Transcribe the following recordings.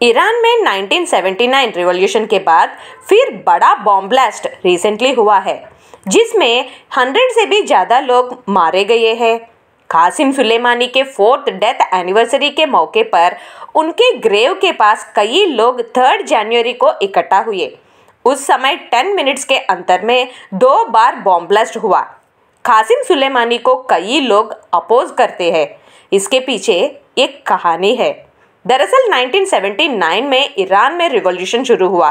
Iran में 1979 revolution के बाद फिर बड़ा बॉम्ब ब्लास्ट रिसेंटली हुआ है, जिसमें 100 से भी ज़्यादा लोग मारे गए हैं। कासिम सुलेमानी के 4th डेथ एनिवर्सरी के मौके पर उनके ग्रेव के पास कई लोग 3 जनवरी को इकट्ठा हुए। उस समय 10 मिनट्स के अंतर में 2 बार बॉम्ब ब्लास्ट हुआ। कासिम सुलेमानी को कई लोग अपोज करते हैं। इसके पीछे एक कहानी है। दरअसल 1979 में ईरान में रिवॉल्यूशन शुरू हुआ।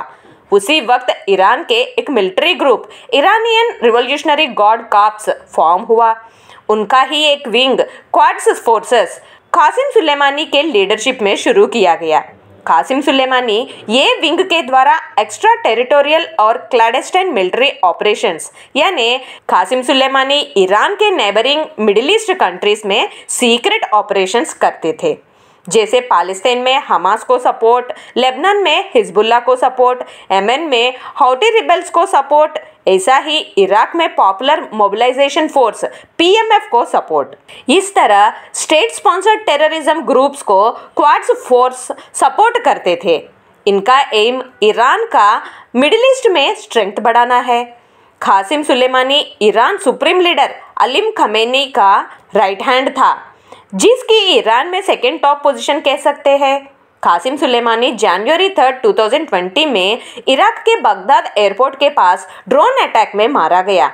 उसी वक्त ईरान के एक military group Iranian revolutionary guard corps form हुआ। उनका ही एक wing Quds forces Qasem Soleimani के लीडरशिप में शुरू किया गया। कासिम सुलेमानी ये विंग के द्वारा एक्स्ट्रा टेरिटोरियल और क्लैंडस्टाइन मिलिट्री ऑपरेशंस यानी कासिम सुलेमानी ईरान के नेबरिंग मिडिल ईस्ट कंट्रीज में सीक्रेट ऑपरेशंस करते थे, जैसे पाकिस्तान में हमास को सपोर्ट, लेबनान में हिजबुल्लाह को सपोर्ट, यमन में हौती रिबेल्स को सपोर्ट, ऐसा ही इराक में पॉपुलर मोबिलाइजेशन फोर्स पीएमएफ को सपोर्ट। इस तरह स्टेट स्पॉन्सर्ड टेररिज्म ग्रुप्स को क्वाड्स फोर्स सपोर्ट करते थे। इनका एम ईरान का मिडिल ईस्ट में स्ट्रेंथ बढ़ाना है। Qasem Soleimani Iran supreme leader Ali Khamenei का राइट हैंड था, जिसकी ईरान में सेकेंड टॉप पोजीशन कह सकते हैं। कासिम सुलेमानी जनवरी 3, 2020 में इराक के बगदाद एयरपोर्ट के पास ड्रोन अटैक में मारा गया।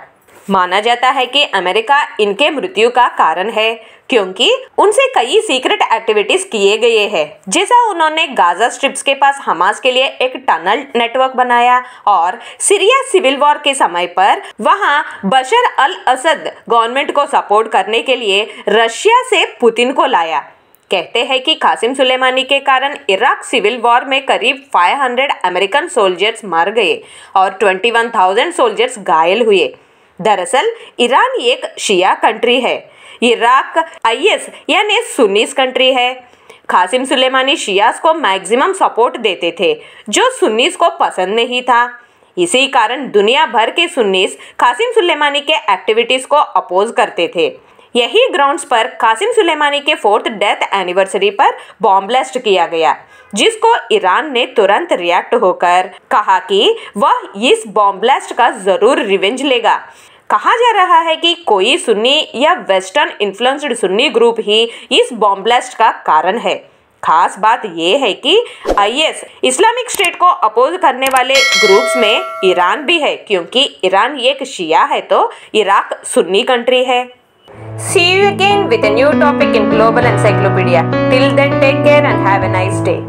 माना जाता है कि अमेरिका इनके मृत्यु का कारण है, क्योंकि उनसे कई सीक्रेट एक्टिविटीज किए गए हैं, जैसा उन्होंने गाजा स्ट्रिप्स के पास हमास के लिए एक टनल नेटवर्क बनाया और सीरिया सिविल वॉर के समय पर वहां बशर अल असद गवर्नमेंट को सपोर्ट करने के लिए रशिया से पुतिन को लाया। कहते हैं कि कासिम सुलेमानी के कारण इराक सिविल वॉर में करीब 500 अमेरिकन सोल्जर्स मर गए और 21,000 सोल्जर्स घायल हुए। दरअसल ईरान एक शिया कंट्री है, इराक आईएस यानी सुन्नीस कंट्री है। कासिम सुलेमानी शियास को मैक्सिमम सपोर्ट देते थे, जो सुन्नीस को पसंद नहीं था। इसी कारण दुनिया भर के सुन्नीस कासिम सुलेमानी के एक्टिविटीज को अपोज करते थे। यही ग्राउंड्स पर कासिम सुलेमानी के 4th डेथ एनिवर्सरी पर बॉम्ब ब्लास्ट किया गया, जिसको ईरान ने तुरंत रिएक्ट होकर कहा कि वह इस बॉम्ब ब्लास्ट का जरूर रिवेंज लेगा। कहा जा रहा है कि कोई सुन्नी या वेस्टर्न इन्फ्लुएंस्ड सुन्नी ग्रुप ही इस बॉम्ब ब्लास्ट का कारण है। खास बात यह है कि आईएस इस्लामिक स्टेट को अपोज करने वाले ग्रुप्स में ईरान भी है, क्योंकि ईरान एक शिया है तो इराक सुन्नी कंट्री है। See you again with a new topic in Global Encyclopedia. Till then, take care and have a nice day.